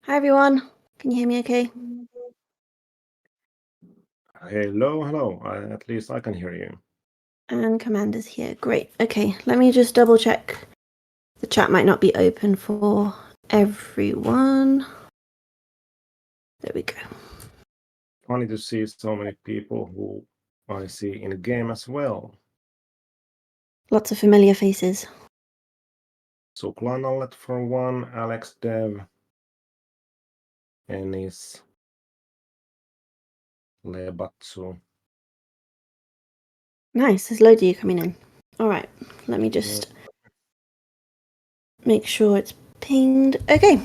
Hi everyone. Can you hear me okay? Hello. At least I can hear you. And Commander's here. Great. Okay, let me just double check. The chat might not be open for everyone. There we go. Funny to see so many people who I see in the game as well. Lots of familiar faces. So Glanalet for one, Alex Dev, Ennis, Lebatsu. Nice, there's loads of you coming in. Alright, let me just make sure it's pinged. Okay.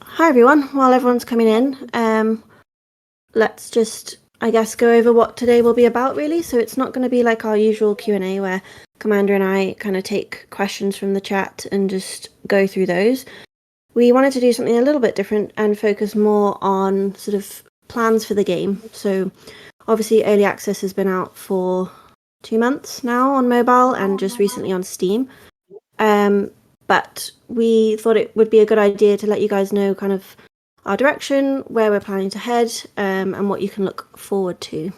Hi everyone. While everyone's coming in, let's just, I guess, go over what today will be about, really. So it's not going to be like our usual Q&A where Commander and I kind of take questions from the chat and just go through those. We wanted to do something a little bit different and focus more on sort of plans for the game. So obviously early access has been out for 2 months now on mobile and just recently on Steam. But we thought it would be a good idea to let you guys know kind of our direction, where we're planning to head, and what you can look forward to.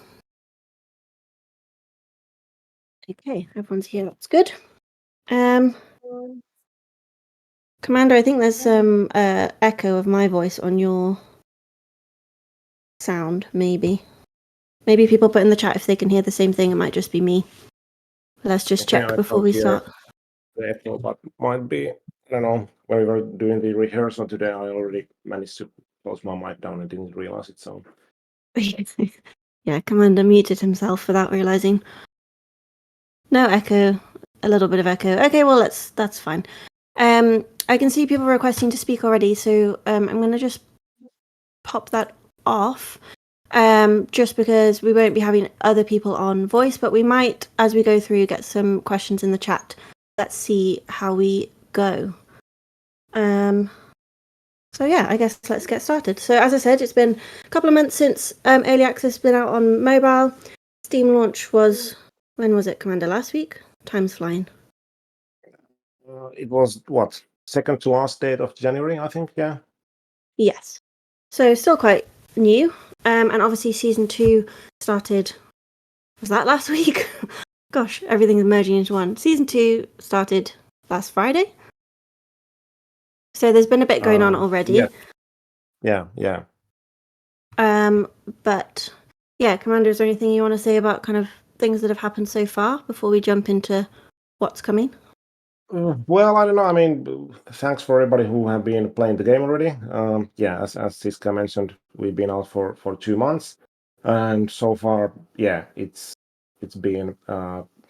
Okay, everyone's here. That's good. Commander, I think there's some echo of my voice on your sound, maybe. Maybe people put in the chat if they can hear the same thing. It might just be me. Let's just check before we start. The echo, but might be, I don't know, when we were doing the rehearsal today, I already managed to close my mic down and didn't realize it, so. Yeah, Commander muted himself without realizing. No echo, a little bit of echo. Okay, well, that's fine. I can see people requesting to speak already, so I'm going to just pop that off. Just because we won't be having other people on voice, but we might, as we go through, get some questions in the chat. Let's see how we go. So yeah, I guess let's get started. So as I said, it's been a couple of months since early access has been out on mobile. Steam launch was, when was it, Commander? Last week? Time's flying. It was, what, second to last date of January, I think, yeah? Yes. So still quite new. And obviously season 2 started, was that last week? Gosh, everything's merging into one. Season 2 started last Friday. So there's been a bit going on already. Yeah. But yeah, Commander, is there anything you want to say about kind of things that have happened so far before we jump into what's coming? Well, I don't know. I mean, thanks for everybody who have been playing the game already. Yeah, as Siskea mentioned, we've been out for 2 months, and so far, yeah, it's been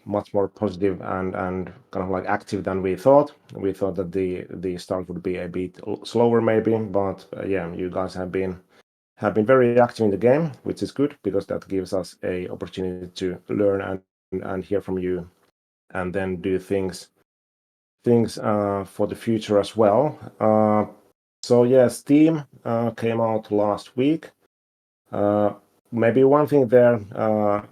much more positive and kind of like active than we thought. We thought that the start would be a bit slower, maybe, but yeah, you guys have been very active in the game, which is good because that gives us a opportunity to learn and hear from you, and then do things for the future as well. So yeah, Steam came out last week. Maybe one thing there,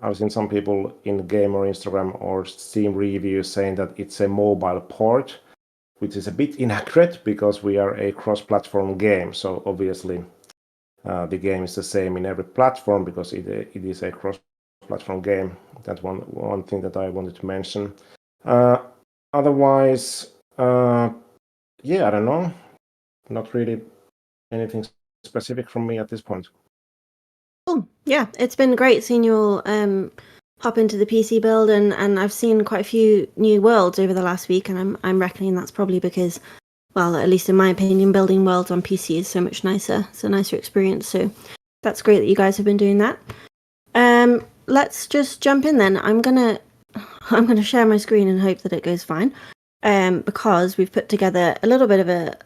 I've seen some people in game or Instagram or Steam reviews saying that it's a mobile port, which is a bit inaccurate because we are a cross-platform game. So obviously the game is the same in every platform because it is a cross-platform game. That's one thing that I wanted to mention. Otherwise, yeah, I don't know. Not really anything specific from me at this point. Cool. Yeah, it's been great seeing you all hop into the PC build, and I've seen quite a few new worlds over the last week, and I'm reckoning that's probably because, well, at least in my opinion, building worlds on PC is so much nicer. It's a nicer experience. So that's great that you guys have been doing that. Let's just jump in then. I'm gonna share my screen and hope that it goes fine. Because we've put together a little bit of a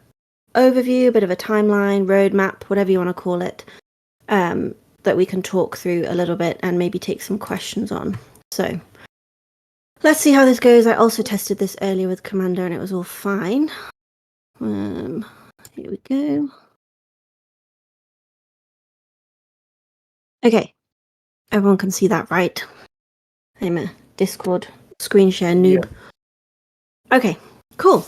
overview, a bit of a timeline, roadmap, whatever you want to call it, that we can talk through a little bit and maybe take some questions on. So let's see how this goes. I also tested this earlier with Commander and it was all fine. Here we go. Okay, everyone can see that, right? I'm a Discord screen share noob. Yeah. Okay, cool.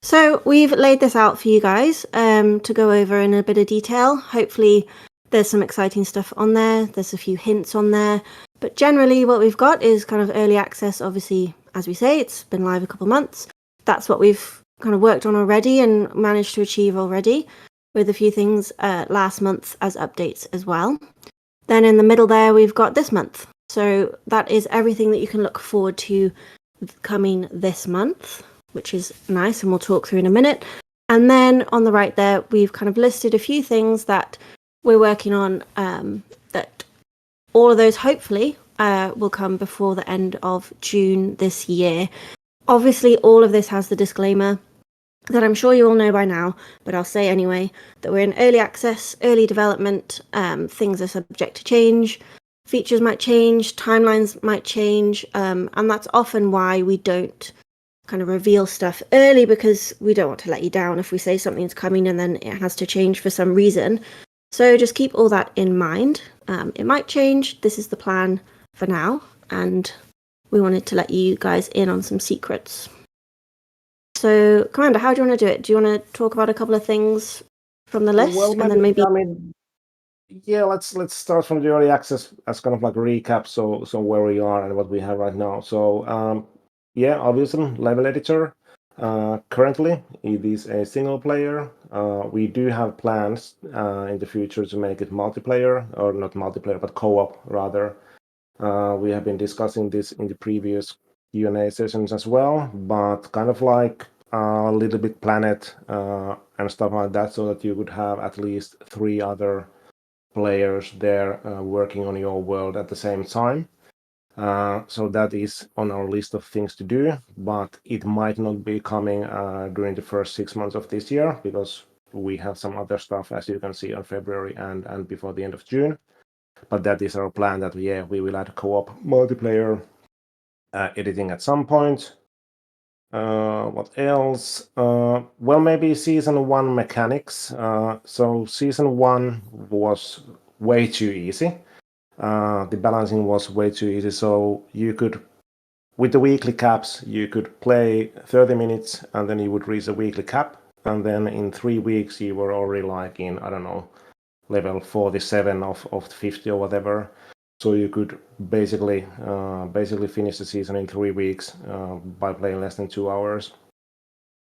So we've laid this out for you guys to go over in a bit of detail. Hopefully there's some exciting stuff on there. There's a few hints on there. But generally what we've got is kind of early access. Obviously, as we say, it's been live a couple months. That's what we've kind of worked on already and managed to achieve already, with a few things last month as updates as well. Then in the middle there, we've got this month. So that is everything that you can look forward to coming this month, which is nice, and we'll talk through in a minute. And then on the right there, we've kind of listed a few things that we're working on, that all of those hopefully will come before the end of June this year. Obviously, all of this has the disclaimer that I'm sure you all know by now, but I'll say anyway, that we're in early access, early development. Things are subject to change. Features might change, timelines might change, and that's often why we don't kind of reveal stuff early, because we don't want to let you down if we say something's coming and then it has to change for some reason. So just keep all that in mind. It might change. This is the plan for now, and we wanted to let you guys in on some secrets. So, Commander, how do you want to do it? Do you want to talk about a couple of things from the list, Well, and then maybe? I mean, yeah, let's start from the early access as kind of like a recap. So where we are and what we have right now. So yeah, obviously level editor. Currently, it is a single player. We do have plans in the future to make it multiplayer, or not multiplayer, but co-op rather. We have been discussing this in the previous Q&A sessions as well, but kind of like a little bit planet and stuff like that, so that you could have at least 3 other players there working on your world at the same time. So that is on our list of things to do, but it might not be coming during the first 6 months of this year, because we have some other stuff, as you can see, on February and before the end of June. But that is our plan, that yeah, we will add co-op multiplayer editing at some point. What else? Well, maybe season 1 mechanics. So season 1 was way too easy. The balancing was way too easy. So you could, with the weekly caps, you could play 30 minutes and then you would reach a weekly cap. And then in 3 weeks, you were already like in, I don't know, level 47 of 50 or whatever. So you could basically finish the season in 3 weeks by playing less than 2 hours.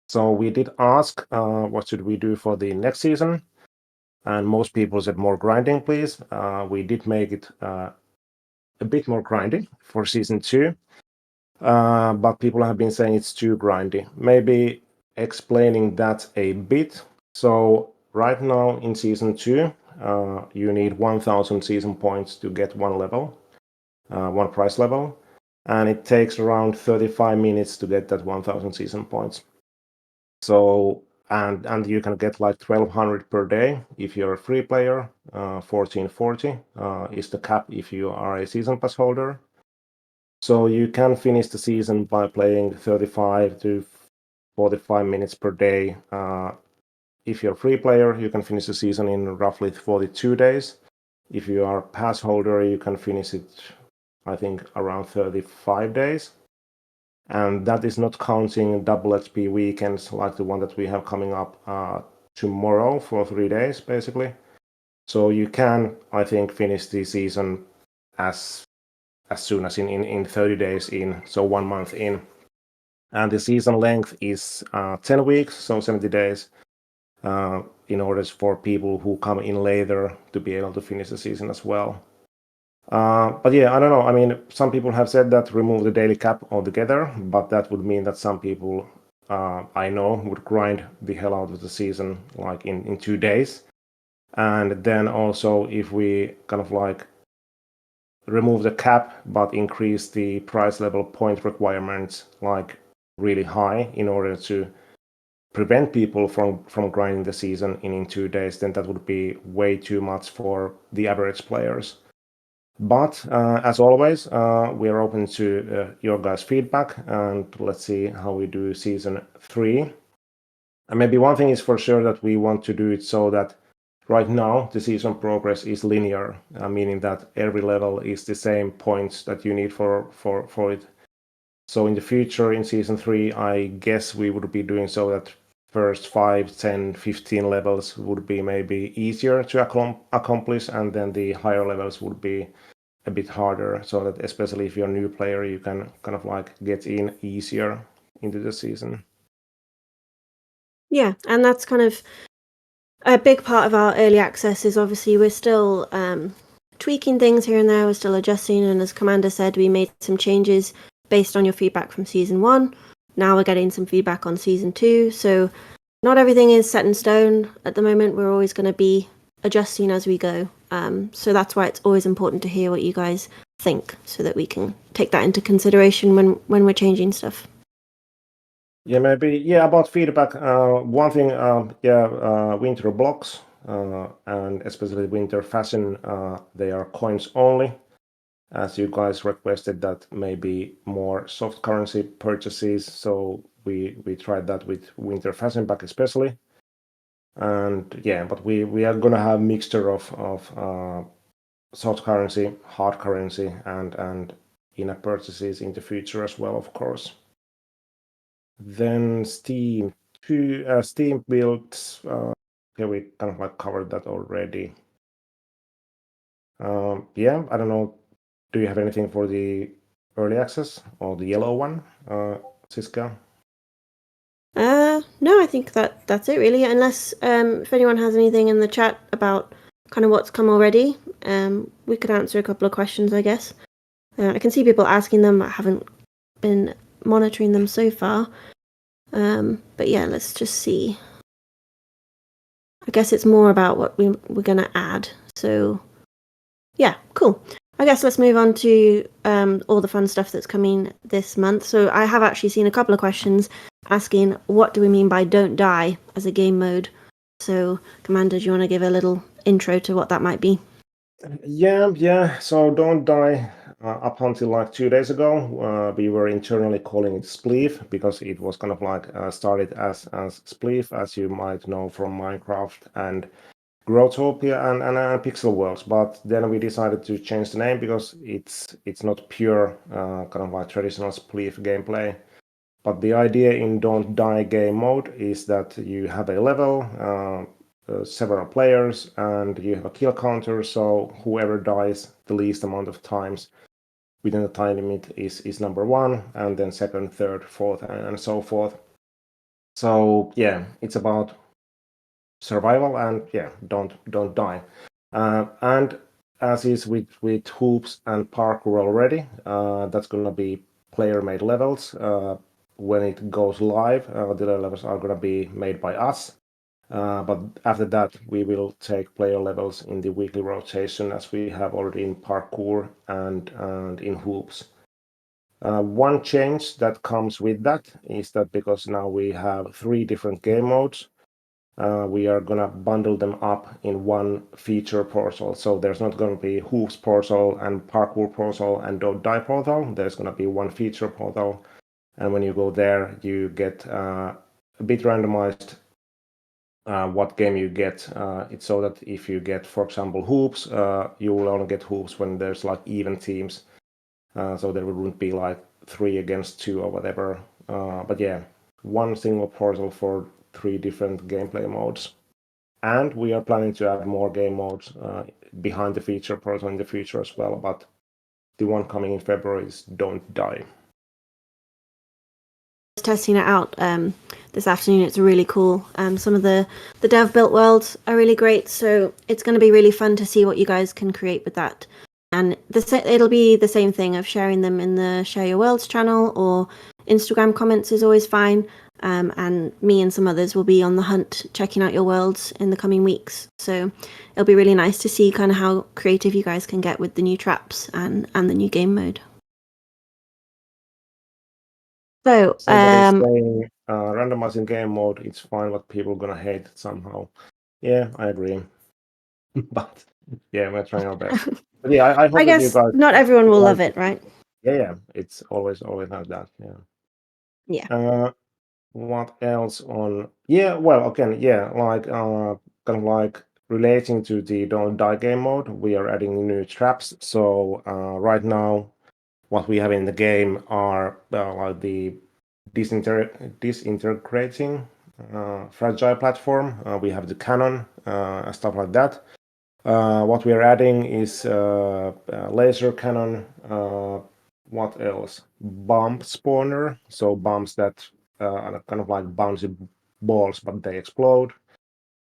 So we did ask what should we do for the next season, and most people said more grinding, please. We did make it a bit more grindy for season 2, but people have been saying it's too grindy. Maybe explaining that a bit. So right now in season 2, you need 1,000 season points to get one level, one price level, and it takes around 35 minutes to get that 1,000 season points. So and you can get like 1,200 per day if you're a free player. 1,440 is the cap if you are a season pass holder. So you can finish the season by playing 35 to 45 minutes per day. If you're a free player, you can finish the season in roughly 42 days. If you are a pass holder, you can finish it, I think, around 35 days. And that is not counting double HP weekends like the one that we have coming up tomorrow for 3 days, basically. So you can, I think, finish the season as soon as in 30 days in, so 1 month in. And the season length is 10 weeks, so 70 days, in order for people who come in later to be able to finish the season as well. But yeah, I don't know. I mean, some people have said that remove the daily cap altogether, but that would mean that some people I know would grind the hell out of the season like in 2 days. And then also, if we kind of like remove the cap but increase the price level point requirements like really high in order to prevent people from grinding the season in 2 days, then that would be way too much for the average players. But as always, we are open to your guys' feedback, and let's see how we do season 3. And maybe one thing is for sure, that we want to do it so that right now the season progress is linear, meaning that every level is the same points that you need for it. So in the future, in season 3, I guess we would be doing so that first 5, 10, 15 levels would be maybe easier to accomplish, and then the higher levels would be a bit harder, so that especially if you're a new player, you can kind of like get in easier into the season. Yeah, and that's kind of a big part of our early access is obviously we're still tweaking things here and there, we're still adjusting, and as Commander said, we made some changes based on your feedback from Season 1. Now we're getting some feedback on Season 2, so not everything is set in stone at the moment. We're always going to be adjusting as we go. So that's why it's always important to hear what you guys think so that we can take that into consideration when we're changing stuff. Yeah, maybe. Yeah, about feedback. One thing, winter blocks, and especially winter fashion, they are coins only. As you guys requested that maybe more soft currency purchases, so we tried that with winter fashion pack especially. And yeah, but we are gonna have mixture of soft currency, hard currency, and in-app purchases in the future as well, of course. Then Steam builds. Okay, we kind of like covered that already. Yeah, I don't know. Do you have anything for the early access or the yellow one, Siskea? No, I think that's it really. Unless if anyone has anything in the chat about kind of what's come already, we could answer a couple of questions, I guess. I can see people asking them. I haven't been monitoring them so far. But yeah, let's just see. I guess it's more about what we're going to add. So yeah, cool. I guess let's move on to all the fun stuff that's coming this month. So I have actually seen a couple of questions asking what do we mean by don't die as a game mode. So Commander, do you want to give a little intro to what that might be? Yeah. So don't die. Up until like 2 days ago, we were internally calling it Spleef because it was kind of like started as Spleef, as you might know from Minecraft and Growtopia and Pixel Worlds. But then we decided to change the name because it's not pure kind of like traditional Spleef gameplay. But the idea in Don't Die game mode is that you have a level, several players, and you have a kill counter, so whoever dies the least amount of times within the time limit is number one, and then second, third, fourth, and so forth. So yeah, it's about survival and yeah, don't die. And as is with hoops and parkour already, that's gonna be player-made levels. When it goes live, the levels are gonna be made by us. But after that, we will take player levels in the weekly rotation, as we have already in parkour and in hoops. One change that comes with that is that because now we have 3 different game modes, we are gonna bundle them up in one feature portal. So there's not gonna be hoops portal and parkour portal and don't die portal. There's gonna be one feature portal, and when you go there, you get a bit randomized what game you get. It's so that if you get, for example, hoops, you will only get hoops when there's like even teams. So there wouldn't be like 3 against 2 or whatever. But yeah, one single portal for 3 different gameplay modes. And we are planning to add more game modes behind the feature portal in the future as well. But the one coming in February is Don't Die. Testing it out this afternoon. It's really cool. Some of the dev built worlds are really great, so it's going to be really fun to see what you guys can create with that. And it'll be the same thing of sharing them in the Share Your Worlds channel, or Instagram comments is always fine. And me and some others will be on the hunt checking out your worlds in the coming weeks. So it'll be really nice to see kind of how creative you guys can get with the new traps and the new game mode. So Somebody's saying randomizing game mode, it's fine, but people are gonna hate it somehow. Yeah, I agree. But yeah, we're trying our best. But yeah, I hope I that you guess guys not everyone will like love it, right? yeah, it's always like that. Yeah. Yeah. What else on? Yeah, well, okay, yeah, like kind of like relating to the Don't Die game mode, we are adding new traps. So right now, what we have in the game are like the disintegrating fragile platform. We have the cannon, stuff like that. What we are adding is laser cannon. What else? Bomb spawner. So bombs that are kind of like bouncy balls, but they explode.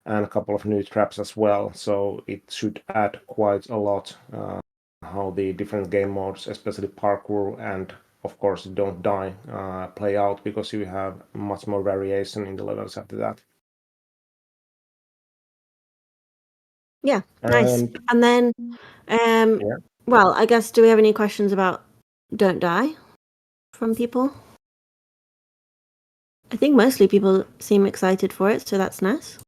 And a couple of new traps as well. So it should add quite a lot how the different game modes, especially parkour and of course don't die, play out, because you have much more variation in the levels after that. Yeah, nice. And And then, yeah. well, I guess, do we have any questions about Don't Die from people? I think mostly people seem excited for it, so that's nice.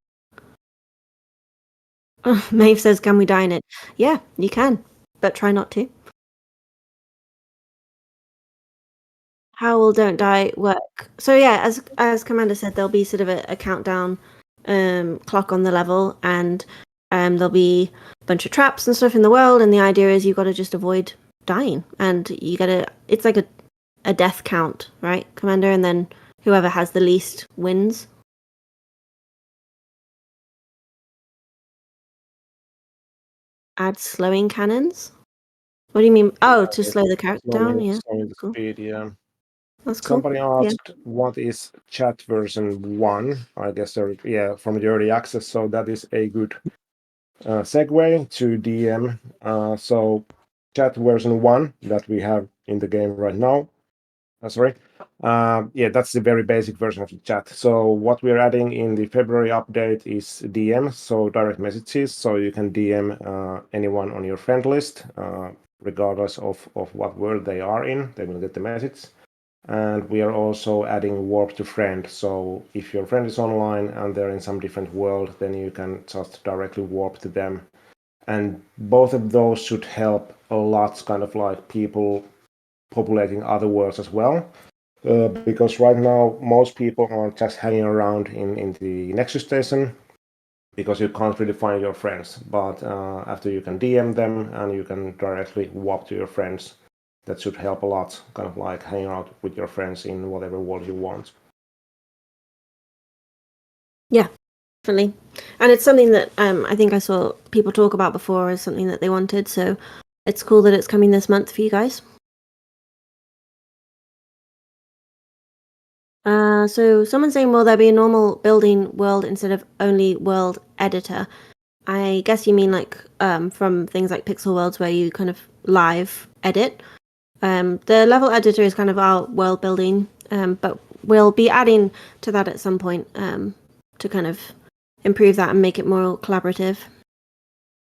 Maeve says, can we die in it? Yeah, you can, but try not to. How will Don't Die work? So yeah, as Commander said, there'll be sort of a countdown clock on the level, and there'll be a bunch of traps and stuff in the world, and the idea is you've got to just avoid dying, and you gotta, it's like a death count, right, Commander? And then whoever has the least wins. Add slowing cannons? What do you mean? Oh, to slow the character down? Yeah, Slowing the cool. speed, yeah. That's cool. Somebody Yeah. asked what is chat version 1. I guess yeah, from the early access, so that is a good segue to DM. So chat version 1 that we have in the game right now. Sorry. Yeah, that's the very basic version of the chat. So what we're adding in the February update is DM, so direct messages. So you can DM anyone on your friend list, regardless of what world they are in. They will get the message. And we are also adding warp to friend. So if your friend is online and they're in some different world, then you can just directly warp to them. And both of those should help a lot, kind of like people populating other worlds as well. Because right now most people are just hanging around in the Nexus station, because you can't really find your friends. But after you can DM them and you can directly warp to your friends, that should help a lot, kind of like hanging out with your friends in whatever world you want. Yeah, definitely. And it's something that I think I saw people talk about before as something that they wanted. So it's cool that it's coming this month for you guys. So someone's saying, will there be a normal building world instead of only world editor? I guess you mean like from things like Pixel Worlds where you kind of live edit. The level editor is kind of our world building, but we'll be adding to that at some point to kind of improve that and make it more collaborative.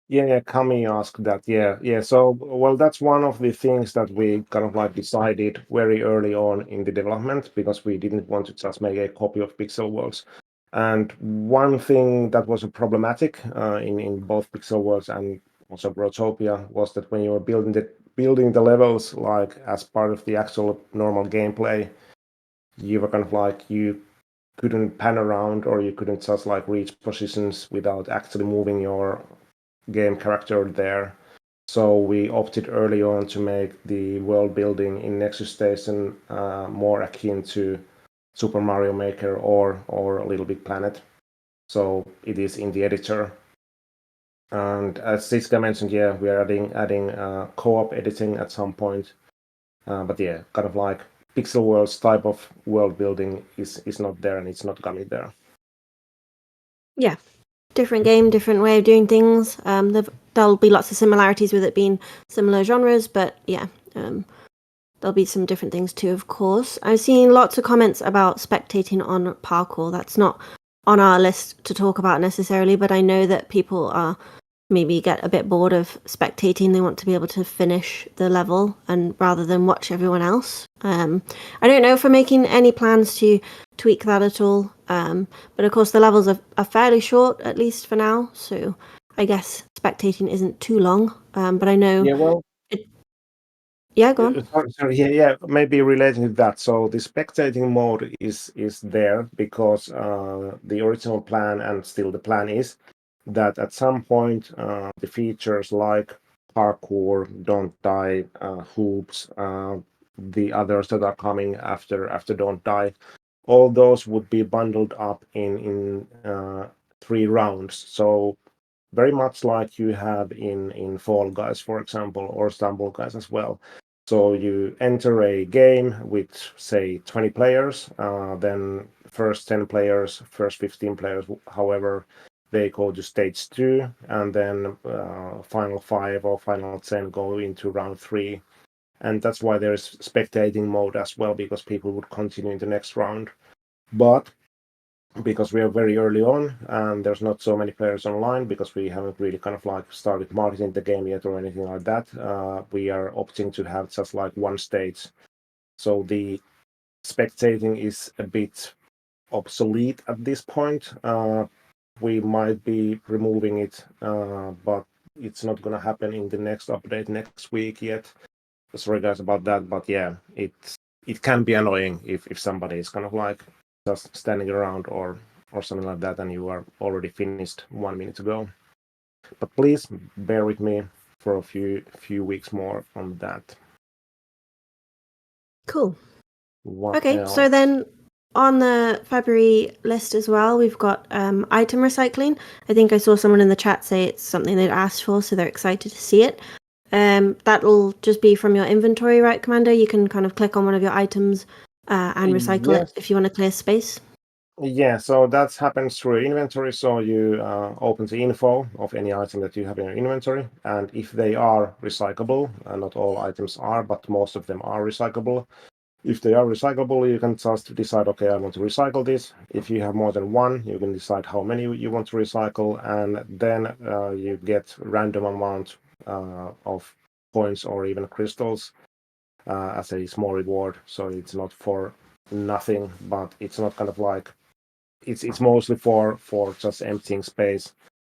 Yeah, Kami asked that. Yeah. So, well, that's one of the things that we kind of like decided very early on in the development, because we didn't want to just make a copy of Pixel Worlds. And one thing that was problematic in both Pixel Worlds and also Growtopia was that when you were building the levels like as part of the actual normal gameplay, you were kind of like you couldn't pan around, or you couldn't just like reach positions without actually moving your game character there. So we opted early on to make the world building in Nexus Station more akin to Super Mario Maker or Little Big Planet. So it is in the editor. And as Siskea mentioned, yeah, we are adding co-op editing at some point. But yeah, kind of like Pixel Worlds type of world building is not there, and it's not coming there. Yeah, different game, different way of doing things. There'll be lots of similarities with it being similar genres, but yeah, there'll be some different things too, of course. I've seen lots of comments about spectating on parkour. That's not on our list to talk about necessarily, but I know that people are maybe get a bit bored of spectating. They want to be able to finish the level and rather than watch everyone else. I don't know if we're making any plans to tweak that at all. But of course the levels are fairly short, at least for now. So I guess spectating isn't too long. But I know. Yeah, well, Yeah, go on. sorry, yeah, maybe relating to that. So the spectating mode is there because the original plan, and still the plan, is that at some point the features like parkour, don't die, hoops, the others that are coming after don't die, all those would be bundled up in 3 rounds. So very much like you have in Fall Guys, for example, or Stumble Guys as well. So you enter a game with, say, 20 players, then first 10 players, first 15 players, however, they go to stage 2, and then final 5 or final 10 go into round 3. And that's why there's spectating mode as well, because people would continue in the next round. But because we are very early on and there's not so many players online, because we haven't really kind of like started marketing the game yet or anything like that, we are opting to have just like one stage. So the spectating is a bit obsolete at this point. We might be removing it, but it's not going to happen in the next update next week yet. Sorry guys about that, but yeah, it can be annoying if somebody is kind of like just standing around or something like that, and you are already finished 1 minute ago. But please bear with me for a few weeks more on that. Cool. What Okay, else? so then on the February list as well, we've got item recycling. I think I saw someone in the chat say it's something they'd asked for, so they're excited to see it. That'll just be from your inventory, right, Commander? You can kind of click on one of your items and recycle Yes. it if you want to clear space. Yeah, so that happens through inventory. So you open the info of any item that you have in your inventory, and if they are recyclable, not all items are, but most of them are recyclable. If they are recyclable, you can just decide, okay, I want to recycle this. If you have more than one, you can decide how many you want to recycle, and then you get random amount of coins or even crystals as a small reward. So it's not for nothing, but it's not kind of like it's mostly for just emptying space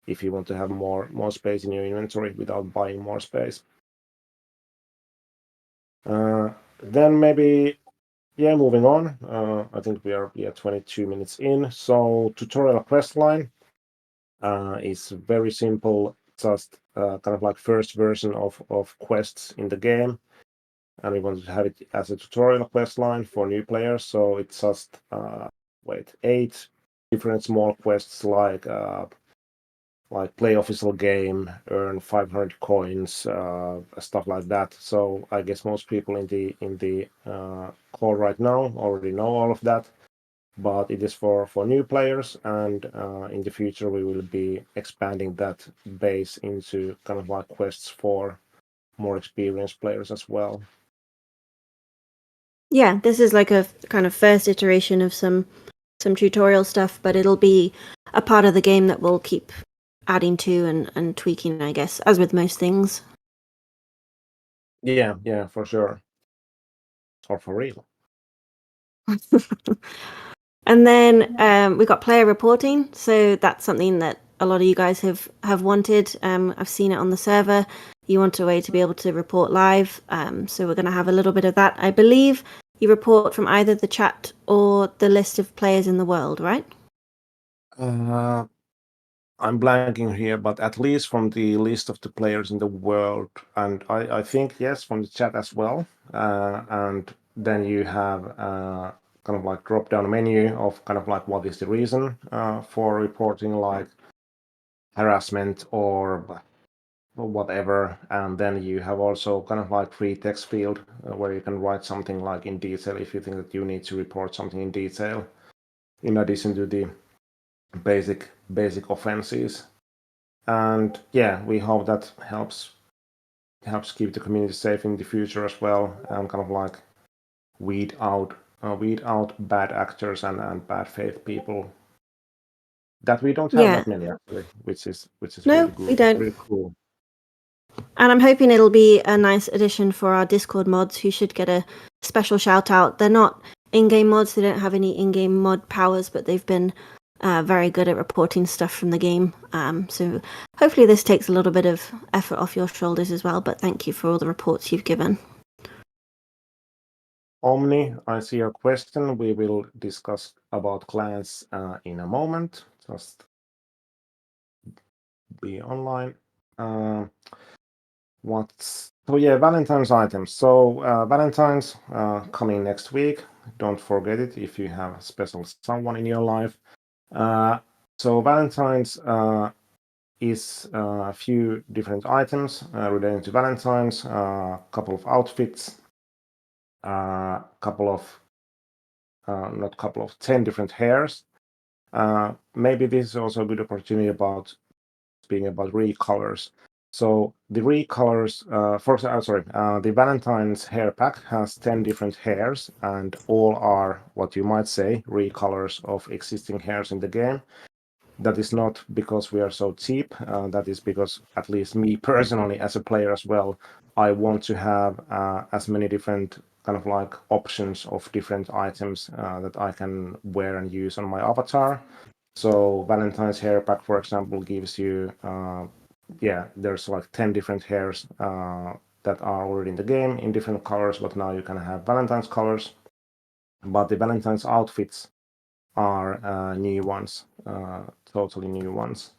if you want to have more space in your inventory without buying more space. Then maybe, yeah, moving on. I think we are 22 minutes in. So tutorial quest line is very simple, just kind of like first version of quests in the game, and we want to have it as a tutorial quest line for new players. So it's just 8 different small quests like play official game, earn 500 coins, stuff like that. So I guess most people in the call right now already know all of that, but it is for new players, and in the future we will be expanding that base into kind of like quests for more experienced players as well. Yeah, this is like a kind of first iteration of some tutorial stuff, but it'll be a part of the game that we'll keep adding to and tweaking, I guess, as with most things. Yeah, for sure. Or for real. And then we got player reporting. So that's something that a lot of you guys have wanted. I've seen it on the server. You want a way to be able to report live. So we're going to have a little bit of that. I believe you report from either the chat or the list of players in the world, right? I'm blanking here, but at least from the list of the players in the world, and I think yes, from the chat as well. And then you have kind of like drop down menu of kind of like what is the reason for reporting, like harassment or whatever. And then you have also kind of like free text field where you can write something like in detail if you think that you need to report something in detail, in addition to the basic offenses. And yeah, we hope that helps keep the community safe in the future as well, and kind of like weed out bad actors and bad faith people that we don't have Yeah. that many actually, which is No, really we good, don't. really cool. And I'm hoping it'll be a nice addition for our Discord mods who should get a special shout out. They're not in game mods, they don't have any in game mod powers, but they've been very good at reporting stuff from the game. So hopefully this takes a little bit of effort off your shoulders as well, but thank you for all the reports you've given. Omni, I see your question. We will discuss about clans in a moment. Just be online. Valentine's items. So Valentine's coming next week. don't forget it if you have a special someone in your life. So Valentine's is a few different items relating to Valentine's, a couple of outfits, couple of not couple of 10 different hairs. Maybe this is also a good opportunity about speaking about recolors. So the recolors, the Valentine's hair pack has 10 different hairs, and all are what you might say recolors of existing hairs in the game. That is not because we are so cheap. That is because, at least me personally, as a player as well, I want to have as many different kind of like options of different items that I can wear and use on my avatar. So Valentine's hair pack, for example, gives you, there's like 10 different hairs that are already in the game in different colors, but now you can have Valentine's colors. But the Valentine's outfits are new ones, totally new ones.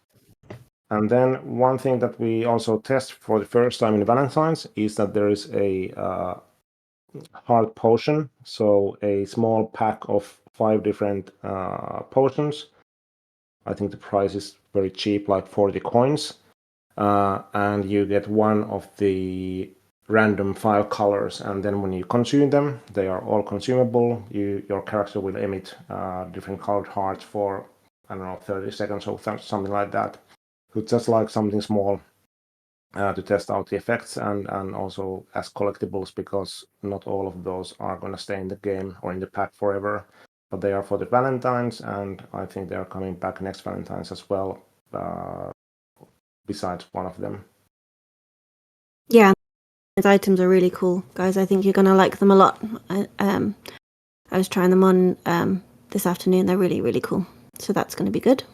And then one thing that we also test for the first time in Valentine's is that there is a heart potion, so a small pack of 5 different potions. I think the price is very cheap, like 40 coins, and you get one of the random 5 colors, and then when you consume them, they are all consumable. Your character will emit different colored hearts for, I don't know, 30 seconds or something like that. So it's just like something small to test out the effects, and also as collectibles, because not all of those are going to stay in the game or in the pack forever, but they are for the Valentine's, and I think they are coming back next Valentine's as well, besides one of them. Yeah, these items are really cool, guys. I think you're going to like them a lot. I was trying them on this afternoon. They're really, really cool. So that's going to be good.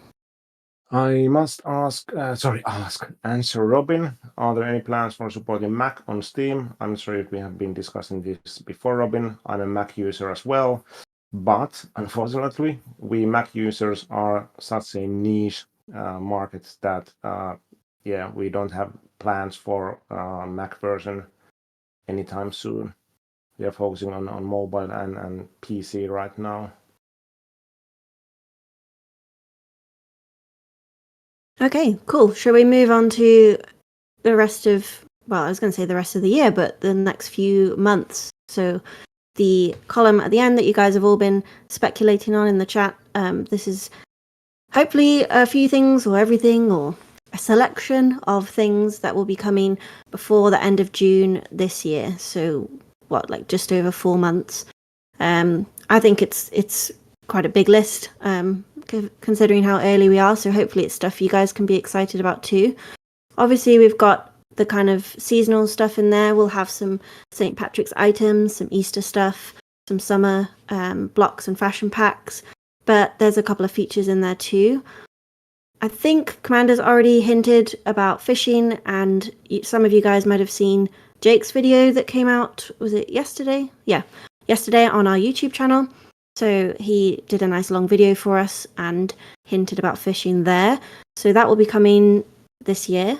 I must answer Robin. Are there any plans for supporting Mac on Steam? I'm sorry if we have been discussing this before, Robin. I'm a Mac user as well, but unfortunately, we Mac users are such a niche market that, we don't have plans for Mac version anytime soon. We are focusing on mobile and PC right now. Okay, cool. Shall we move on to the rest of, well, I was going to say the rest of the year, but the next few months? So the column at the end that you guys have all been speculating on in the chat, this is hopefully a few things or everything or a selection of things that will be coming before the end of June this year. So what, like just over 4 months. I think it's quite a big list, considering how early we are. So hopefully it's stuff you guys can be excited about too. Obviously, we've got the kind of seasonal stuff in there. We'll have some St. Patrick's items, some Easter stuff, some summer blocks and fashion packs. But there's a couple of features in there too. I think Commander's already hinted about fishing, and some of you guys might have seen Jake's video that came out, was it yesterday? Yeah, yesterday on our YouTube channel. So he did a nice long video for us and hinted about fishing there. So that will be coming this year,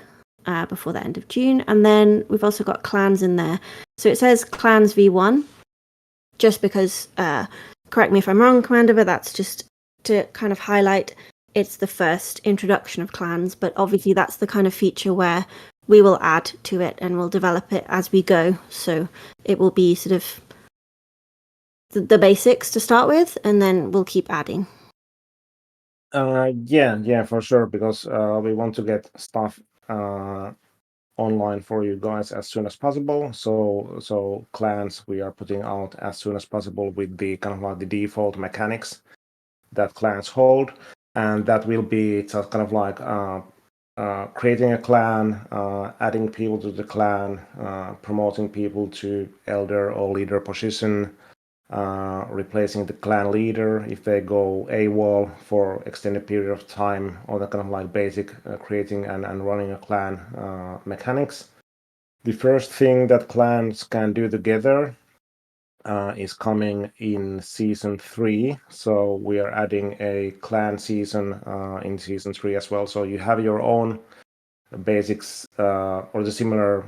before the end of June. And then we've also got clans in there. So it says clans V1, just because, correct me if I'm wrong, Commander, but that's just to kind of highlight it's the first introduction of clans, but obviously that's the kind of feature where we will add to it and we'll develop it as we go. So it will be sort of the basics to start with, and then we'll keep adding. Yeah, for sure, because we want to get stuff online for you guys as soon as possible. So clans we are putting out as soon as possible with the kind of like the default mechanics that clans hold, and that will be just kind of like creating a clan, adding people to the clan, promoting people to elder or leader position, replacing the clan leader if they go AWOL for extended period of time, or the kind of like basic creating and running a clan mechanics. The first thing that clans can do together is coming in season 3. So we are adding a clan season in season 3 as well. So you have your own basics or the similar,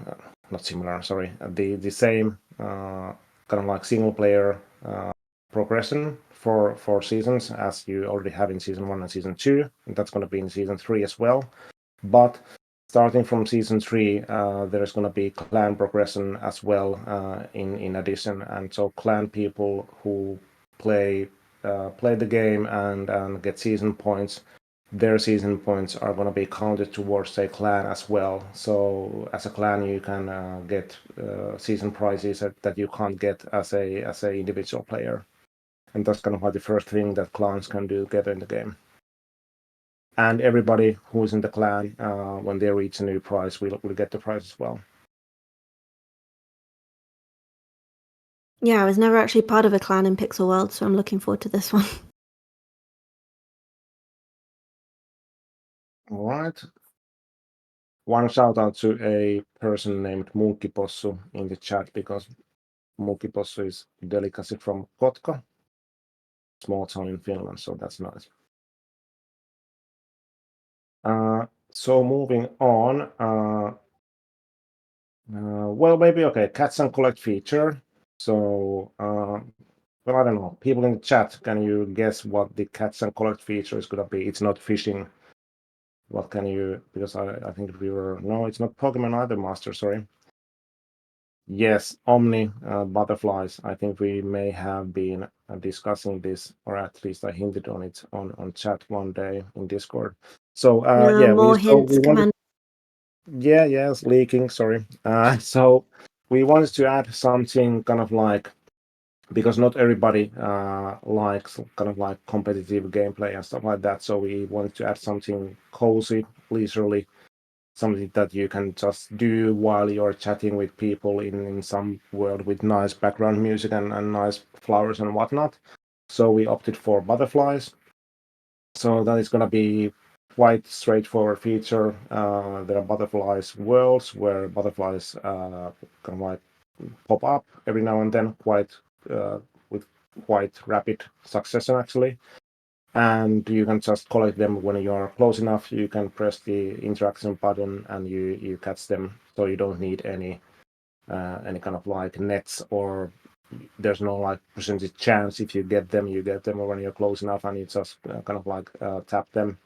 not similar, sorry, the same kind of like single player progression for seasons, as you already have in season 1 and season 2, and that's going to be in season 3 as well. But starting from season 3, there's going to be clan progression as well in addition, and so clan people who play the game and get season points, their season points are going to be counted towards a clan as well. So as a clan, you can get season prizes that you can't get as a individual player, and that's kind of like the first thing that clans can do together in the game. And everybody who's in the clan, when they reach a new prize, will get the prize as well. Yeah, I was never actually part of a clan in Pixel World, so I'm looking forward to this one. All right. One shout out to a person named Munkkipossu in the chat, because Munkkipossu is delicacy from Kotka, small town in Finland, so that's nice. So moving on, well, maybe okay, catch and collect feature. So, well, I don't know. People in the chat, can you guess what the catch and collect feature is gonna be? It's not fishing. What can you? Because I think we were no, it's not Pokemon either, Master. Sorry. Yes, Omni butterflies. I think we may have been discussing this, or at least I hinted on it on chat one day in Discord. So yeah, More hints, we wanted. Commander. Yeah, yes, leaking. Sorry. So we wanted to add something kind of like, because not everybody likes kind of like competitive gameplay and stuff like that. So we wanted to add something cozy, leisurely, something that you can just do while you're chatting with people in some world with nice background music and nice flowers and whatnot. So we opted for butterflies. So that is going to be quite straightforward feature. There are butterflies worlds where butterflies kind of like pop up every now and then, with quite rapid succession actually. And you can just collect them when you are close enough. You can press the interaction button and you catch them. So you don't need any kind of like nets, or there's no like percentage chance. If you get them, you get them when you're close enough, and you just kind of like tap them.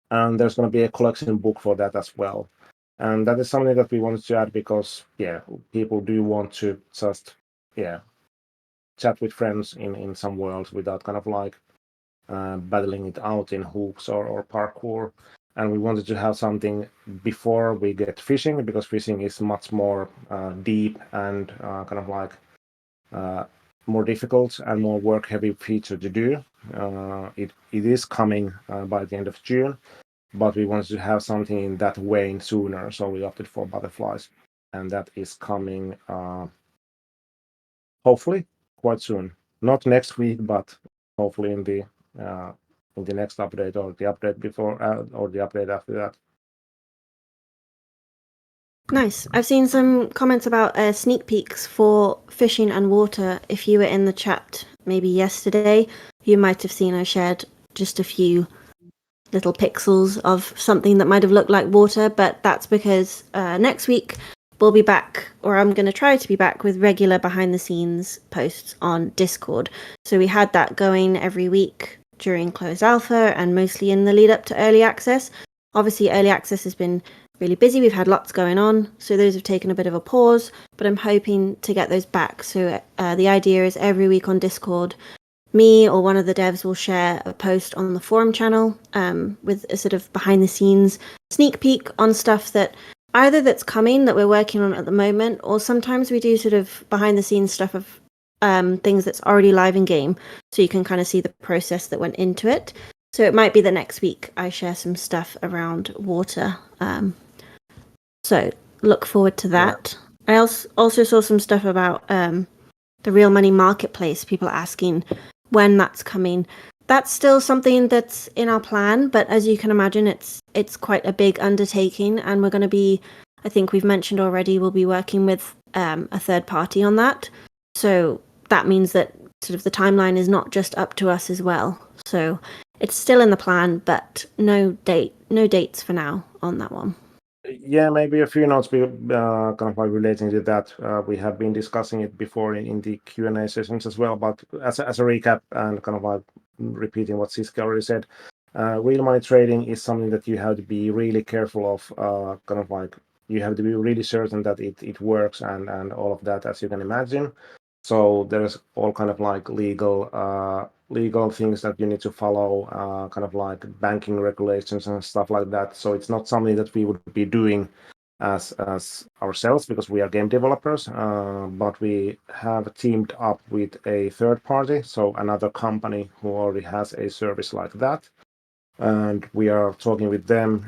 And there's going to be a collection book for that as well. And that is something that we wanted to add because, yeah, people do want to just, yeah, chat with friends in some worlds without kind of like battling it out in hoops or parkour. And we wanted to have something before we get fishing, because fishing is much more deep and kind of like more difficult and more work-heavy feature to do. It is coming by the end of June, but we wanted to have something in that vein sooner, so we opted for butterflies, and that is coming hopefully quite soon. Not next week, but hopefully in the next update, or the update before, or the update after that. Nice. I've seen some comments about sneak peeks for fishing and water. If you were in the chat maybe yesterday, you might have seen I shared just a few little pixels of something that might have looked like water, but that's because next week we'll be back, or I'm going to try to be back with regular behind the scenes posts on Discord. So we had that going every week during closed alpha and mostly in the lead up to early access. Obviously, early access has been really busy. We've had lots going on, so those have taken a bit of a pause, but I'm hoping to get those back. So the idea is every week on Discord, me or one of the devs will share a post on the forum channel with a sort of behind the scenes sneak peek on stuff that either that's coming that we're working on at the moment, or sometimes we do sort of behind the scenes stuff of things that's already live in game, so you can kind of see the process that went into it. So it might be the next week I share some stuff around water. So look forward to that. Yeah. I also saw some stuff about the real money marketplace. People are asking when that's coming. That's still something that's in our plan, but as you can imagine, it's quite a big undertaking, and we're going to be, I think we've mentioned already, we'll be working with a third party on that. So that means that sort of the timeline is not just up to us as well. So it's still in the plan, but no dates for now on that one. Yeah, maybe a few notes kind of like relating to that. We have been discussing it before in the Q&A sessions as well, but as a recap and kind of like repeating what Siskea already said, real money trading is something that you have to be really careful of, kind of like you have to be really certain that it works and all of that, as you can imagine. So there's all kind of like legal things that you need to follow, kind of like banking regulations and stuff like that. So it's not something that we would be doing as ourselves because we are game developers, but we have teamed up with a third party, so another company who already has a service like that. And we are talking with them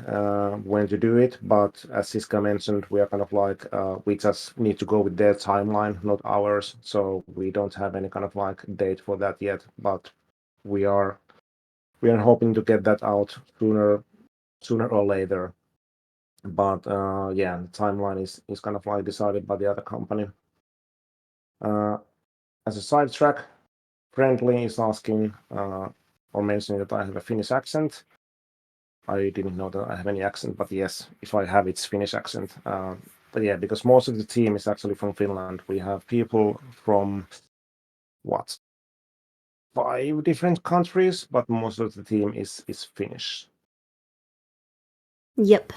when to do it. But as Siska mentioned, we are kind of like we just need to go with their timeline, not ours. So we don't have any kind of like date for that yet. But we are hoping to get that out sooner or later. But yeah, the timeline is kind of like decided by the other company. As a sidetrack, Friendly is asking or mentioning that I have a Finnish accent. I didn't know that I have any accent, but yes, if I have, it's Finnish accent. But yeah, because most of the team is actually from Finland. We have people from what 5 different countries, but most of the team is Finnish. Yep.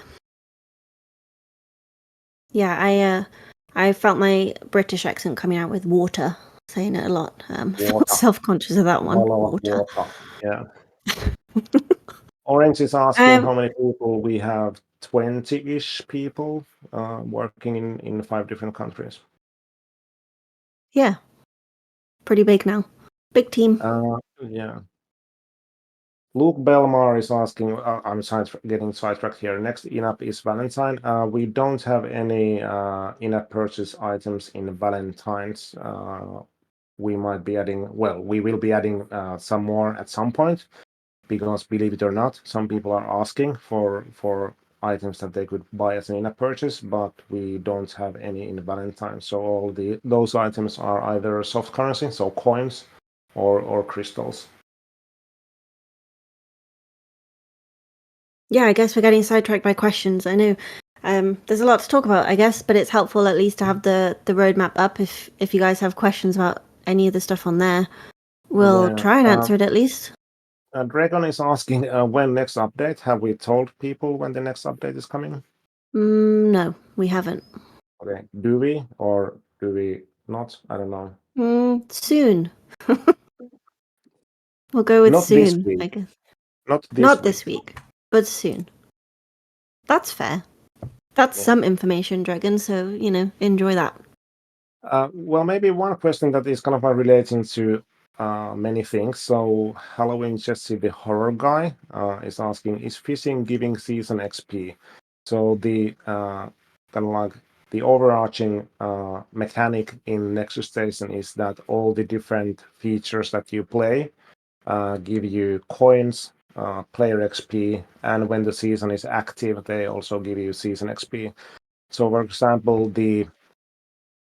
Yeah, I felt my British accent coming out with water, saying it a lot. I felt Water, self-conscious of that one. bottle of Water. water. Yeah. Orange is asking Um, how many people we have. 20-ish people working in 5 different countries. yeah, pretty big now. Big team. Yeah. Luke Belmar is asking, I'm getting sidetracked here. Next in-app is Valentine. We don't have any in-app purchase items in Valentine's. We might be adding, well, we will be adding some more at some point, because believe it or not, some people are asking for items that they could buy as an in-app purchase, but we don't have any in Valentine. So all those items are either soft currency, so coins, or crystals. Yeah, I guess we're getting sidetracked by questions. I know. There's a lot to talk about, I guess, but it's helpful at least to have the roadmap up. If you guys have questions about any of the stuff on there, we'll Yeah. try and answer it at least. Dragon is asking when next update. Have we told people when the next update is coming? No, we haven't. Okay. Do we or do we not? I don't know. Soon. We'll go with Not this soon, week. I guess. Not this Not week. this week, but soon. That's fair. That's Yeah. some information, Dragon, so, enjoy that. Well, maybe one question that is kind of relating to many things. So Halloween Jesse, the horror guy, is asking, is fishing giving season XP? So the kind of like the overarching mechanic in Nexus Station is that all the different features that you play give you coins, player XP, and when the season is active, they also give you season XP. So, for example, the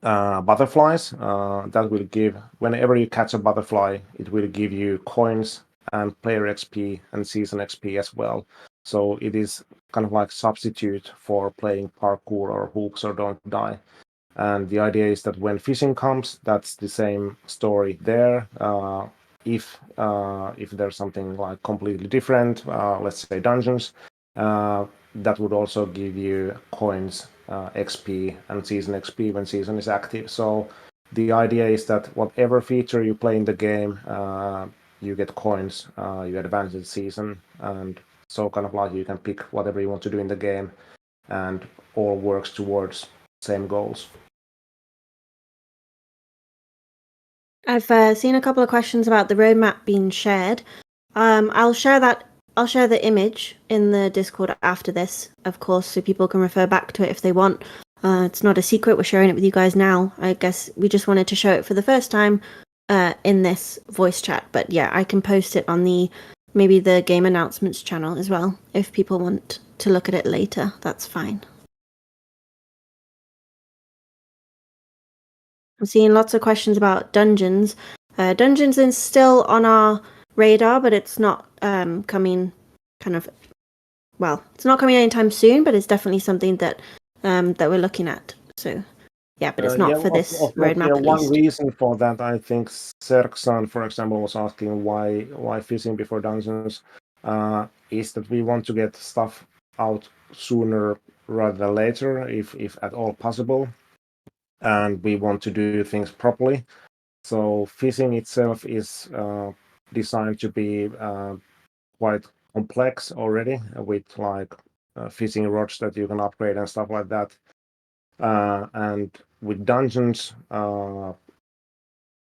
butterflies that will give, whenever you catch a butterfly, it will give you coins and player XP and season XP as well. So it is kind of like substitute for playing parkour or hoops or don't die. And the idea is that when fishing comes, that's the same story there. If there's something like completely different, let's say dungeons, that would also give you coins, XP, and season XP when season is active. So the idea is that whatever feature you play in the game, you get coins, you advance the season, and so kind of like you can pick whatever you want to do in the game, and all works towards same goals. I've seen a couple of questions about the roadmap being shared. I'll share that. I'll share the image in the Discord after this, of course, so people can refer back to it if they want. It's not a secret. We're sharing it with you guys now. I guess we just wanted to show it for the first time in this voice chat. But yeah, I can post it on maybe the game announcements channel as well. If people want to look at it later, that's fine. I'm seeing lots of questions about dungeons. Dungeons is still on our radar, but it's not coming kind of well, it's not coming anytime soon, but it's definitely something that that we're looking at. So yeah, but it's Yeah, not for this of course, yeah, roadmap at one least. reason for that, I think Serksan, for example, was asking why fishing before dungeons, is that we want to get stuff out sooner rather than later, if at all possible, and we want to do things properly. So fishing itself is designed to be quite complex already, with like fishing rods that you can upgrade and stuff like that. And with dungeons,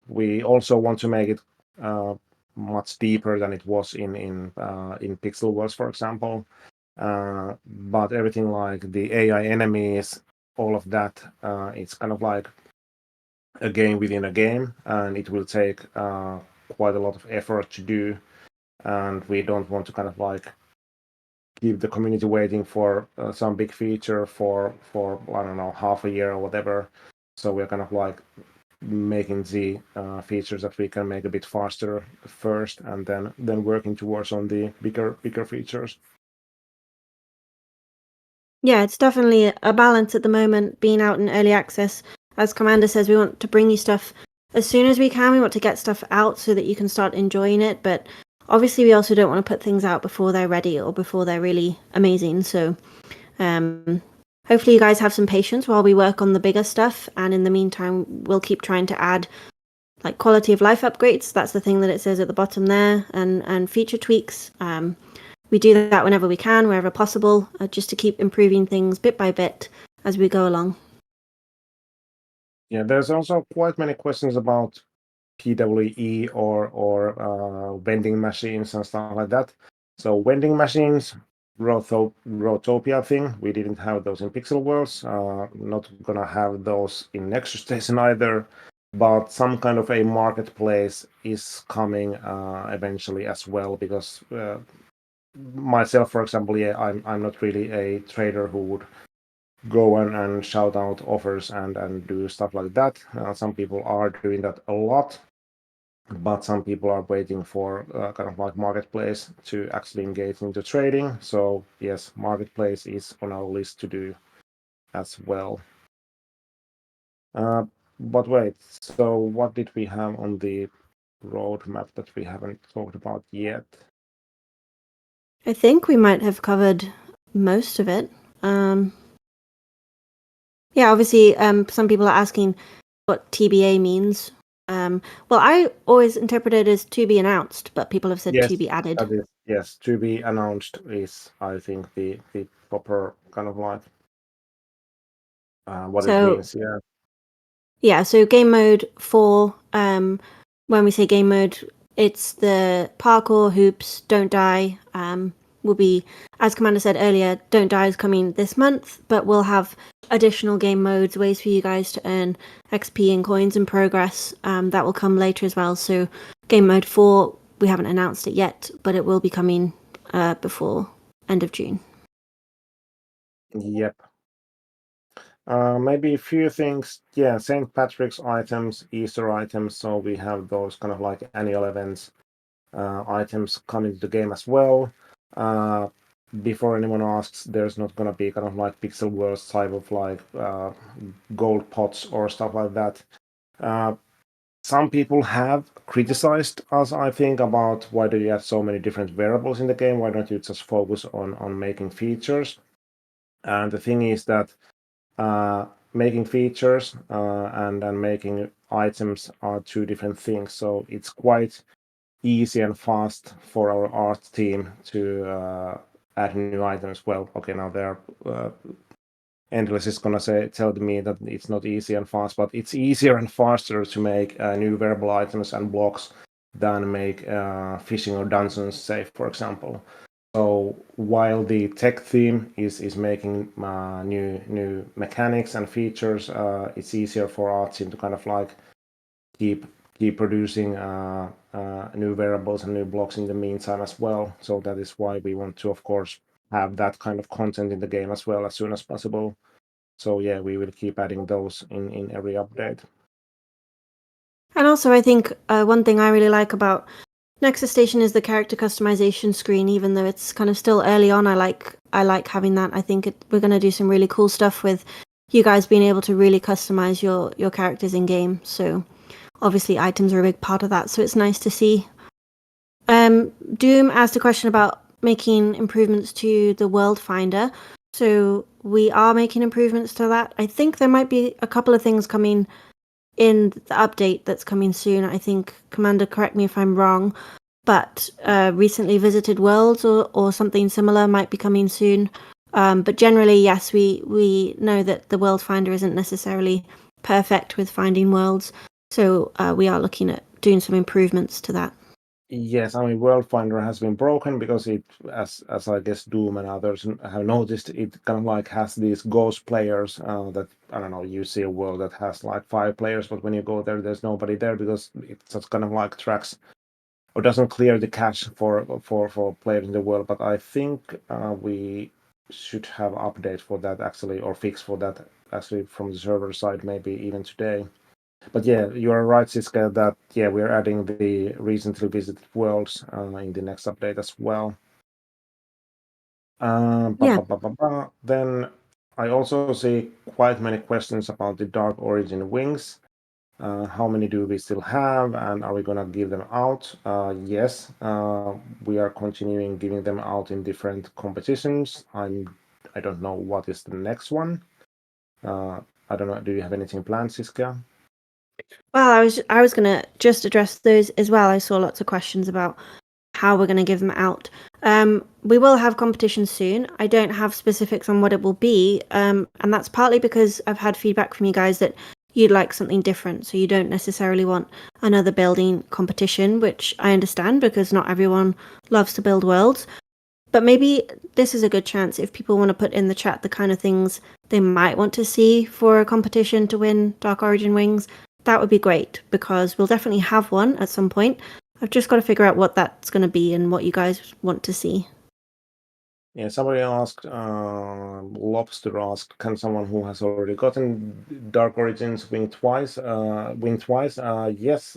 we also want to make it uh, much deeper than it was in Pixel Wars, for example. But everything like the AI enemies, all of that, it's kind of like a game within a game, and it will take quite a lot of effort to do. And we don't want to kind of like keep the community waiting for some big feature for I don't know, half a year or whatever. So we're kind of like making the features that we can make a bit faster first, and then working towards on the bigger features. Yeah, it's definitely a balance at the moment being out in early access. As Commander says, we want to bring you stuff as soon as we can. We want to get stuff out so that you can start enjoying it. But obviously, we also don't want to put things out before they're ready or before they're really amazing. So hopefully, you guys have some patience while we work on the bigger stuff. And in the meantime, we'll keep trying to add like quality of life upgrades. That's the thing that it says at the bottom there, and feature tweaks. We do that whenever we can, wherever possible, just to keep improving things bit by bit as we go along. Yeah, there's also quite many questions about PWE or vending machines and stuff like that. So vending machines, Rotopia thing, we didn't have those in Pixel Worlds. Not gonna have those in Nexus Station either. But some kind of a marketplace is coming eventually as well, because myself, for example, yeah, I'm not really a trader who would go and shout out offers and do stuff like that. Some people are doing that a lot, but some people are waiting for kind of like marketplace to actually engage into trading. So yes, marketplace is on our list to do as well. But wait, so what did we have on the roadmap that we haven't talked about yet? I think we might have covered most of it. Yeah, obviously, some people are asking what TBA means. Well, I always interpret it as to be announced, but people have said to Yes, be added. that is, yes, to be announced is, I think, the proper kind of like what it So means. Yeah. yeah, so game mode 4, when we say game mode, it's the parkour, hoops, don't die, will be, as Commander said earlier, don't die is coming this month, but we'll have additional game modes, ways for you guys to earn XP and coins and progress, that will come later as well. So game mode 4, we haven't announced it yet, but it will be coming before end of June. Yep. Maybe a few things. Yeah, St. Patrick's items, Easter items. So we have those kind of like annual events items coming to the game as well. Uh, Before anyone asks, there's not gonna be kind of like Pixel Worlds type of like gold pots or stuff like that. Uh, some people have criticized us, I think, about why do you have so many different variables in the game? Why don't you just focus on making features? And the thing is that making features and making items are two different things. So it's quite easy and fast for our art team to add new items. Well, okay, now they're Endless is gonna tell me that it's not easy and fast, but it's easier and faster to make new variable items and blocks than make fishing or dungeons safe, for example. So while the tech theme is making new mechanics and features, it's easier for our team to kind of like keep producing new variables and new blocks in the meantime as well. So that is why we want to, of course, have that kind of content in the game as well as soon as possible. So yeah, we will keep adding those in every update. And also, I think one thing I really like about Nexus Station is the character customization screen, even though it's kind of still early on. I like having that. I think we're going to do some really cool stuff with you guys being able to really customize your characters in game. So obviously items are a big part of that. So it's nice to see. Doom asked a question about making improvements to the World Finder. So we are making improvements to that. I think there might be a couple of things coming in the update that's coming soon. I think, Commander, correct me if I'm wrong, but recently visited worlds or something similar might be coming soon. But generally, yes, we know that the World Finder isn't necessarily perfect with finding worlds, so we are looking at doing some improvements to that. Yes, I mean, World Finder has been broken because it, as I guess Doom and others have noticed, it kind of like has these ghost players that, I don't know, you see a world that has like 5 players, but when you go there, there's nobody there because it just kind of like tracks or doesn't clear the cache for players in the world. But I think we should have update for that actually, or fix for that actually from the server side, maybe even today. But yeah, you are right, Siskea, that yeah, we are adding the recently visited worlds in the next update as well. Yeah. Then I also see quite many questions about the Dark Origin wings. How many do we still have, and are we gonna give them out? Yes, we are continuing giving them out in different competitions. I don't know what is the next one. I don't know. Do you have anything planned, Siskea? Well, I was gonna just address those as well. I saw lots of questions about how we're going to give them out. We will have competitions soon. I don't have specifics on what it will be, and that's partly because I've had feedback from you guys that you'd like something different, so you don't necessarily want another building competition, which I understand because not everyone loves to build worlds. But maybe this is a good chance if people want to put in the chat the kind of things they might want to see for a competition to win Dark Origin Wings. That would be great because we'll definitely have one at some point. I've just got to figure out what that's going to be and what you guys want to see. Yeah, somebody asked, Lobster asked, can someone who has already gotten Dark Origins win twice? Win twice? Yes.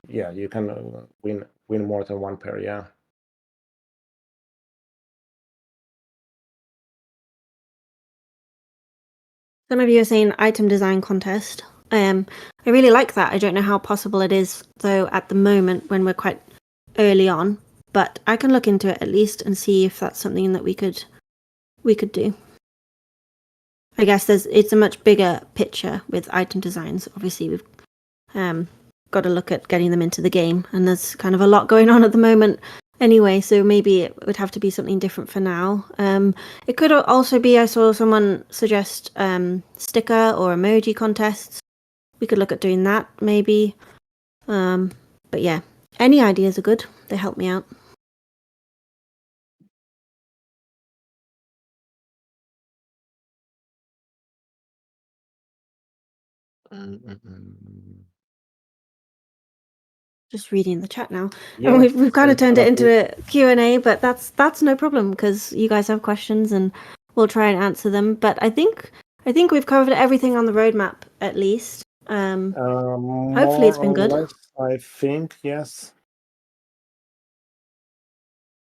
Yeah, you can win more than one pair. Yeah. Some of you are saying item design contest. I really like that. I don't know how possible it is though at the moment when we're quite early on, but I can look into it at least and see if that's something that we could do. I guess it's a much bigger picture with item designs. Obviously, we've got to look at getting them into the game, and there's kind of a lot going on at the moment anyway, so maybe it would have to be something different for now. It could also be, I saw someone suggest sticker or emoji contests. We could look at doing that maybe. But yeah, any ideas are good. They help me out. Just reading the chat now, and Yeah. we've kind of There's turned quite it a into few. a Q&A, but that's no problem because you guys have questions and we'll try and answer them. But I think we've covered everything on the roadmap at least. Hopefully More it's been or good. less, I think. Yes.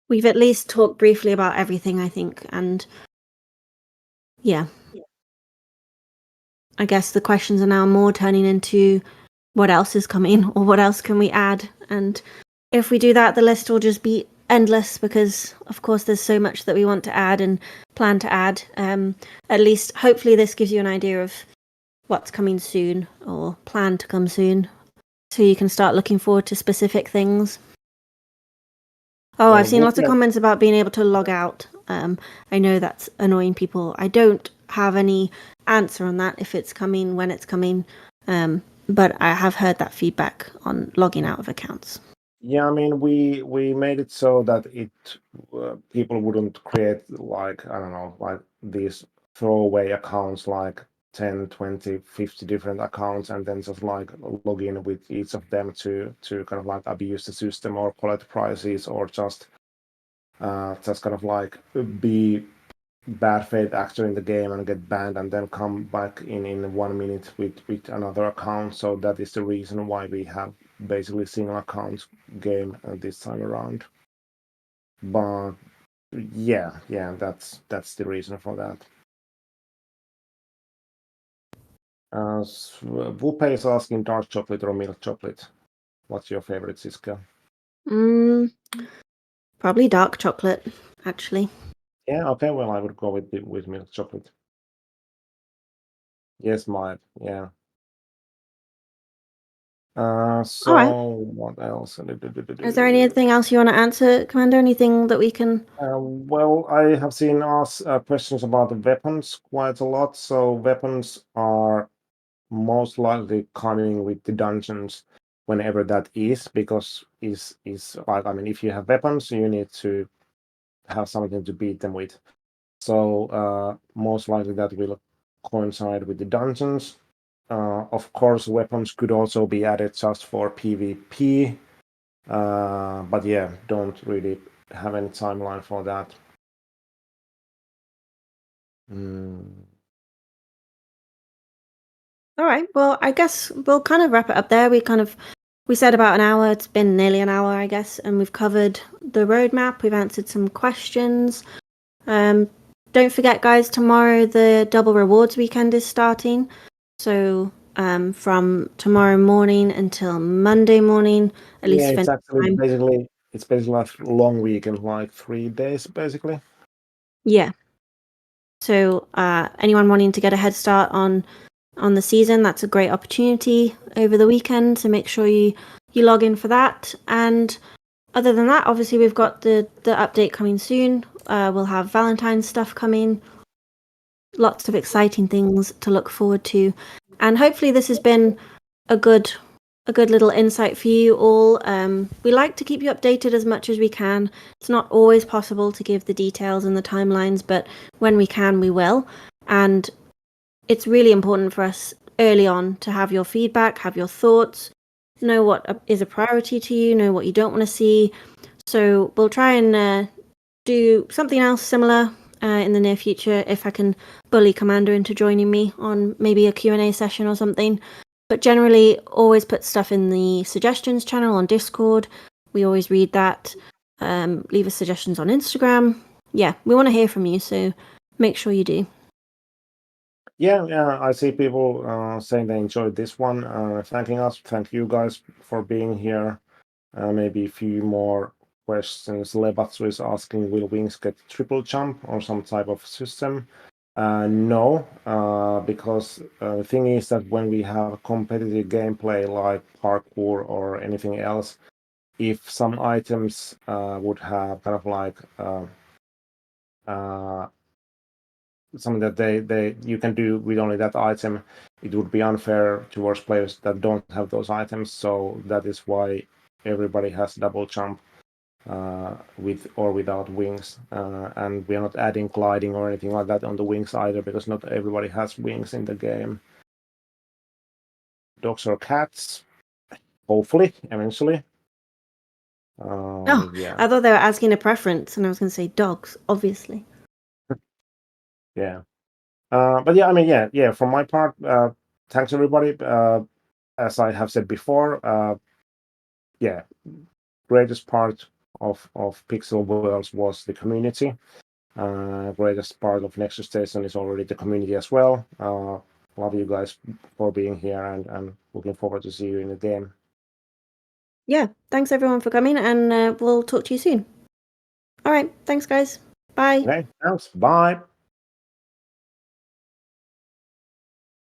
We've at least talked briefly about everything, I think, and yeah, I guess the questions are now more turning into what else is coming or what else can we add. And if we do that, the list will just be endless because, of course, there's so much that we want to add and plan to add. At least, hopefully, this gives you an idea of what's coming soon or plan to come soon, so you can start looking forward to specific things. Oh, Yeah. I've seen lots of comments about being able to log out. I know that's annoying people. I don't have any answer on that if it's coming, when it's coming, but I have heard that feedback on logging out of accounts. Yeah, I mean, we made it so that people wouldn't create like, I don't know, like these throwaway accounts, like 10, 20, 50 different accounts, and then just like log in with each of them to kind of like abuse the system or collect prizes or just kind of like be bad faith actor in the game and get banned and then come back in 1 minute with another account. So that is the reason why we have basically single account game this time around. But yeah, that's the reason for that. Wupe is asking dark chocolate or milk chocolate. What's your favorite, Siskea? Probably dark chocolate, actually. Yeah, okay, well, I would go with milk chocolate. Yes, might, yeah. All right. So what else? Is there anything else you want to answer, Commander? Anything that we can? Well, I have seen questions about the weapons quite a lot. So weapons are most likely coming with the dungeons whenever that is, because is like, I mean, if you have weapons, you need to have something to beat them with. So most likely that will coincide with the dungeons. Of course, weapons could also be added just for PvP. But yeah, don't really have any timeline for that. All right. Well, I guess we'll kind of wrap it up there. We said about an hour. It's been nearly an hour, I guess, and we've covered the roadmap. We've answered some questions. Don't forget, guys, tomorrow the double rewards weekend is starting. So from tomorrow morning until Monday morning, at least Yeah, for it's actually time. basically like a long weekend, like 3 days basically. Yeah. So anyone wanting to get a head start on the season, that's a great opportunity over the weekend. So make sure you log in for that. And other than that, obviously we've got the update coming soon. We'll have Valentine's stuff coming. Lots of exciting things to look forward to, and hopefully this has been a good little insight for you all. We like to keep you updated as much as we can. It's not always possible to give the details and the timelines, but when we can, we will. And it's really important for us early on to have your feedback, have your thoughts, know what is a priority to you, know what you don't want to see. So we'll try and do something else similar in the near future if I can bully Commander into joining me on maybe a Q&A session or something. But generally, always put stuff in the suggestions channel on Discord. We always read that. Leave us suggestions on Instagram. Yeah, we want to hear from you, so make sure you do. Yeah, I see people saying they enjoyed this one, thanking us. Thank you guys for being here. Maybe a few more questions. Lebatsu is asking, will Wings get triple jump or some type of system? No, because the thing is that when we have competitive gameplay like parkour or anything else, if some items would have kind of like something that they you can do with only that item, it would be unfair towards players that don't have those items. So that is why everybody has double jump with or without wings, and we are not adding gliding or anything like that on the wings either, because not everybody has wings in the game. Dogs or cats? Hopefully, eventually. Oh, Yeah. I thought they were asking a preference, and I was going to say dogs, obviously. Yeah. But yeah, I mean, yeah. From my part, thanks everybody. As I have said before, yeah, greatest part of Pixel Worlds was the community. Greatest part of Nexus Station is already the community as well. Love you guys for being here, and looking forward to see you in the game. Yeah, thanks everyone for coming, and we'll talk to you soon. All right, thanks guys. Bye. Okay, thanks. Bye.